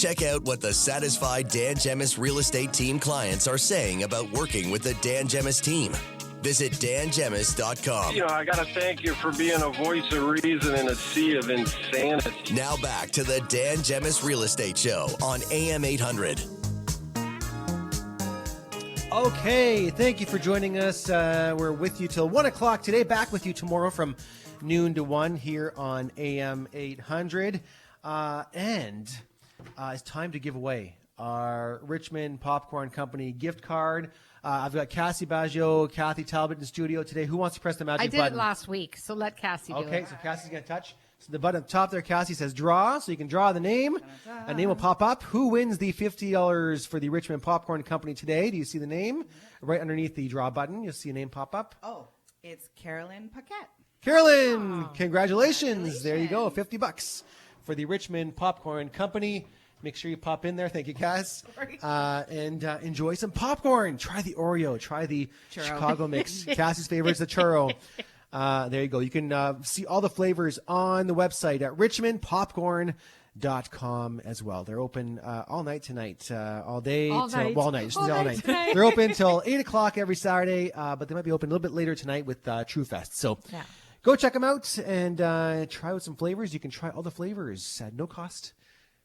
Check out what the satisfied Dan Gemis real estate team clients are saying about working with the Dan Gemis team. Visit dangemis.com. I got to thank you for being a voice of reason in a sea of insanity. Now back to the Dan Gemis Real Estate Show on AM800. Okay, thank you for joining us. We're with you till 1 o'clock today. Back with you tomorrow from noon to 1 here on AM800. And it's time to give away our Richmond Popcorn Company gift card. I've got Cassie Baggio, Kathy Talbot in the studio today. Who wants to press the magic button? I did it last week, so let Cassie do it. Okay, so Cassie's going to touch. So the button up top there, Cassie says draw, so you can draw the name. A name will pop up. Who wins the $50 for the Richmond Popcorn Company today? Do you see the name? Right underneath the draw button, you'll see a name pop up. Oh, it's Carolyn Paquette. Carolyn, congratulations. There you go, $50 for the Richmond Popcorn Company. Make sure you pop in there. Thank you, Cass. And enjoy some popcorn. Try the Oreo. Try the churro. Chicago mix. Cassie's favorite is the churro. There you go. You can see all the flavors on the website at richmondpopcorn.com as well. They're open all night tonight, all day. All night. Well, all night. All night. They're open till 8 o'clock every Saturday, but they might be open a little bit later tonight with True Fest. So go check them out and try out some flavors. You can try all the flavors at no cost.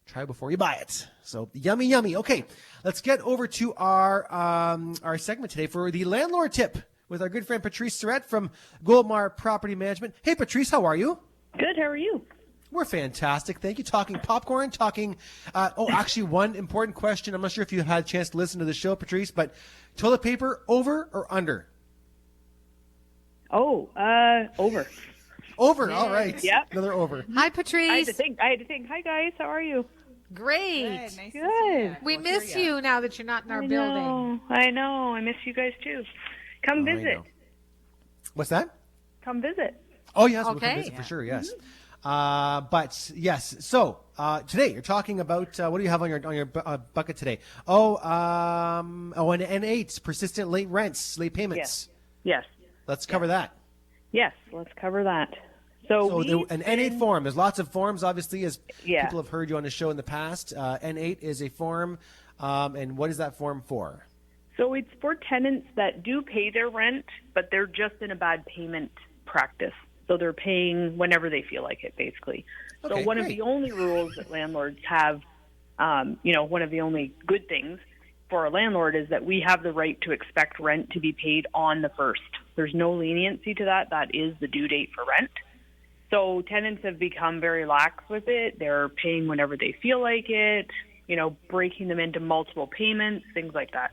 Try before you buy it. So yummy, yummy. Okay, let's get over to our segment today for the landlord tip with our good friend Patrice Surette from Goldmar Property Management. Hey, Patrice, how are you? Good. How are you? We're fantastic. Thank you. Talking popcorn, talking. Actually, one important question. I'm not sure if you had a chance to listen to the show, Patrice, but toilet paper over or under? Oh, over. Over. All right. Yep. Another over. Hi, Patrice. I had to think. Hi, guys. How are you? Great. Good. Nice to see Good. you. We miss you now that you're not in our building. I know. I miss you guys too. Come visit. What's that? Come visit. Oh, yes. We'll Okay. come visit for sure. Yes. But yes. So today you're talking about what do you have on your bucket today? An N8 persistent late rents, late payments. Yes. Let's cover that. Yes. Let's cover that. So an N8 form. There's lots of forms, obviously, as Yeah. people have heard you on the show in the past. N8 is a form, and what is that form for? So it's for tenants that do pay their rent, but they're just in a bad payment practice. So they're paying whenever they feel like it, basically. Okay, so one of great. the only rules that landlords have, one of the only good things for a landlord is that we have the right to expect rent to be paid on the 1st. There's no leniency to that. That is the due date for rent. So tenants have become very lax with it. They're paying whenever they feel like it, breaking them into multiple payments, things like that.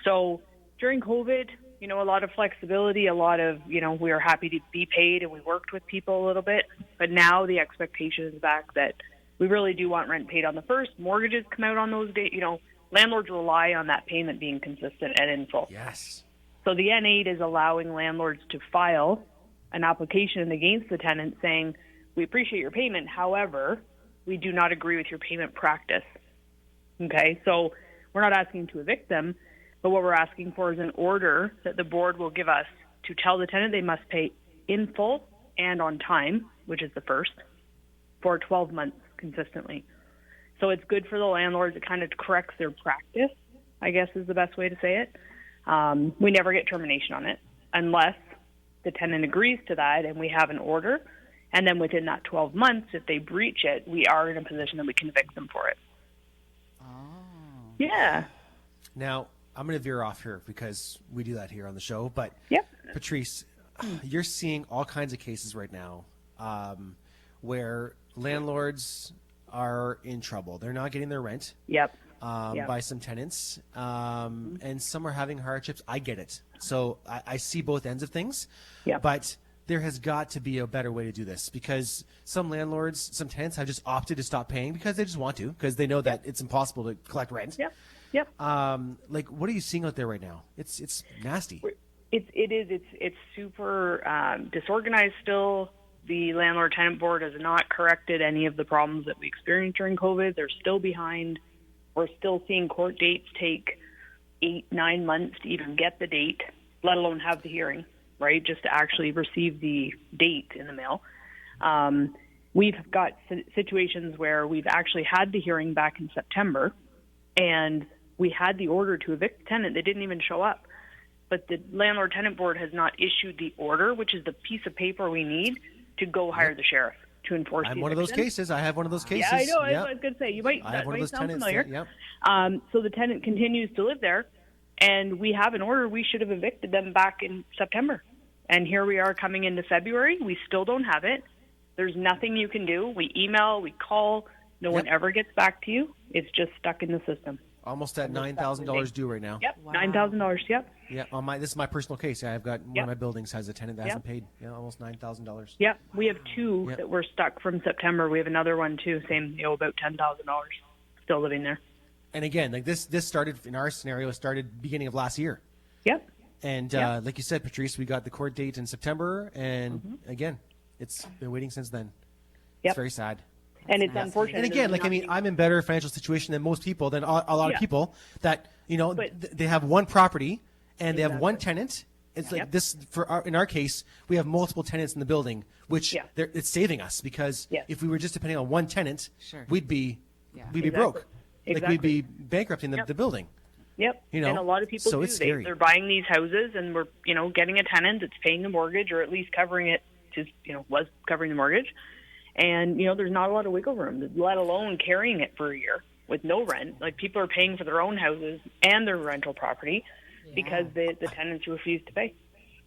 So during COVID, a lot of flexibility, a lot of, we were happy to be paid and we worked with people a little bit. But now the expectation is back that we really do want rent paid on the 1st. Mortgages come out on those days. Landlords rely on that payment being consistent and in full. Yes. So the N8 is allowing landlords to file an application against the tenant saying, we appreciate your payment. However, we do not agree with your payment practice. Okay, so we're not asking to evict them, but what we're asking for is an order that the board will give us to tell the tenant they must pay in full and on time, which is the 1st, for 12 months consistently. So it's good for the landlords. It kind of corrects their practice, I guess is the best way to say it. We never get termination on it unless the tenant agrees to that and we have an order. And then within that 12 months, if they breach it, we are in a position that we can evict them for it. Oh. Yeah. Now, I'm going to veer off here because we do that here on the show. But Yep. Patrice, you're seeing all kinds of cases right now where landlords are in trouble. They're not getting their rent. Yep. By some tenants, and some are having hardships. I get it. So I see both ends of things, but there has got to be a better way to do this because some landlords, some tenants have just opted to stop paying because they just want to, because they know that it's impossible to collect rent. Yep. What are you seeing out there right now? It's nasty. It's super disorganized still. The landlord-tenant board has not corrected any of the problems that we experienced during COVID. They're still behind. We're still seeing court dates take 8-9 months to even get the date, let alone have the hearing, right? Just to actually receive the date in the mail. We've got situations where we've actually had the hearing back in September, and we had the order to evict the tenant. They didn't even show up. But the Landlord-Tenant Board has not issued the order, which is the piece of paper we need to go hire the sheriff to enforce the eviction. one of those cases. I have one of those cases. Yeah, I know. Yep. I was going to say, I have one of those sound tenants. familiar. Yep. So the tenant continues to live there, and we have an order. We should have evicted them back in September. And here we are coming into February. We still don't have it. There's nothing you can do. We email, we call. No one ever gets back to you. It's just stuck in the system. Almost at $9,000 due right now. Yep, Wow. $9,000. Yep. Yeah, this is my personal case. I've got one of my buildings has a tenant that hasn't paid. Yeah, almost $9,000. Yep. We have two that were stuck from September. We have another one too. Same, about $10,000. Still living there. And again, like this started in our scenario. Started beginning of last year. Yep. And like you said, Patrice, we got the court date in September, and again, it's been waiting since then. It's very sad. And it's unfortunate. And again, like, I mean, I'm in better financial situation than most people, than a lot of people that, they have one property and they have one tenant. It's like this in our case, we have multiple tenants in the building, which it's saving us because if we were just depending on one tenant, we'd be broke. Like we'd be bankrupting the building. Yep. And a lot of people so do. It's scary. They're buying these houses and we're, getting a tenant that's paying the mortgage or at least covering it was covering the mortgage. And, there's not a lot of wiggle room, let alone carrying it for a year with no rent. Like, people are paying for their own houses and their rental property because the tenants refuse to pay.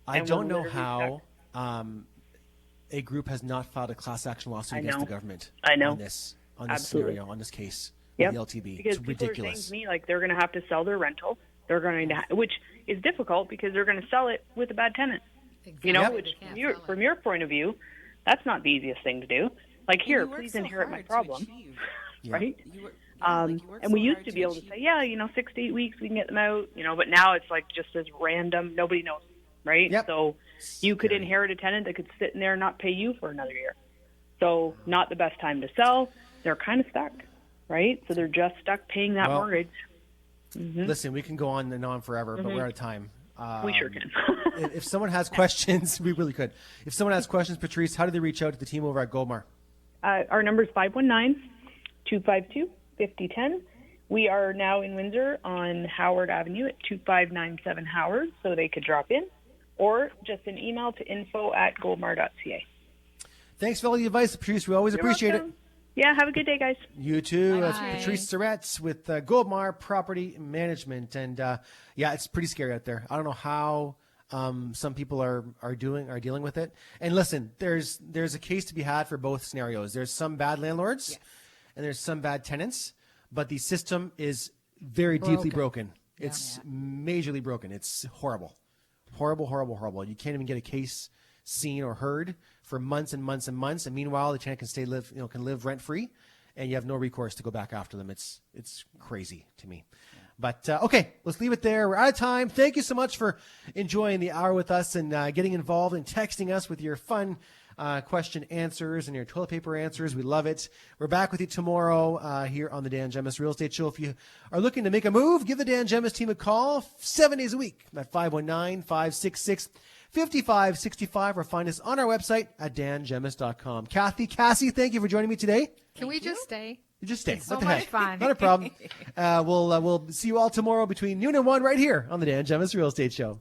I don't know how a group has not filed a class action lawsuit against the government on this scenario, on this case with the LTB. Because it's people ridiculous. are saying to me, like, they're going to have to sell their rental. They're going to, which is difficult because they're going to sell it with a bad tenant. Exactly. Which from your point of view, that's not the easiest thing to do. Like, here, please inherit my problem, right? And we used to be able to say, 6 to 8 weeks, we can get them out, but now it's like just as random, nobody knows, right? Yep. So you could inherit a tenant that could sit in there and not pay you for another year. So not the best time to sell. They're kind of stuck, right? So they're just stuck paying that mortgage. Listen, we can go on and on forever, but we're out of time. We sure can. If someone has questions, we really could. If someone has questions, Patrice, how do they reach out to the team over at Goldmar? Our number is 519-252-5010. We are now in Windsor on Howard Avenue at 2597 Howard, so they could drop in, or just an email to info@goldmar.ca. Thanks for all the advice, Patrice. We always appreciate it. Yeah, have a good day, guys. You too. Bye. That's Patrice Surette with Goldmar Property Management. And it's pretty scary out there. I don't know how some people are dealing with it. And listen, there's a case to be had for both scenarios. There's some bad landlords and there's some bad tenants, but the system is very deeply broken. It's majorly broken. It's horrible. Horrible, horrible, horrible. You can't even get a case seen or heard for months and months and months. And meanwhile, the tenant can live rent free, and you have no recourse to go back after them. It's crazy to me. But okay, let's leave it there. We're out of time. Thank you so much for enjoying the hour with us and getting involved and texting us with your fun question answers and your toilet paper answers. We love it. We're back with you tomorrow here on the Dan Gemis Real Estate Show. If you are looking to make a move, give the Dan Gemis team a call 7 days a week at 519-566-5565 or find us on our website at dangemis.com. Cassie, thank you for joining me today. Can we just stay? You just stay. It's What so the much heck? fun. Not a problem. We'll see you all tomorrow between noon and 1 right here on the Dan Gemis Real Estate Show.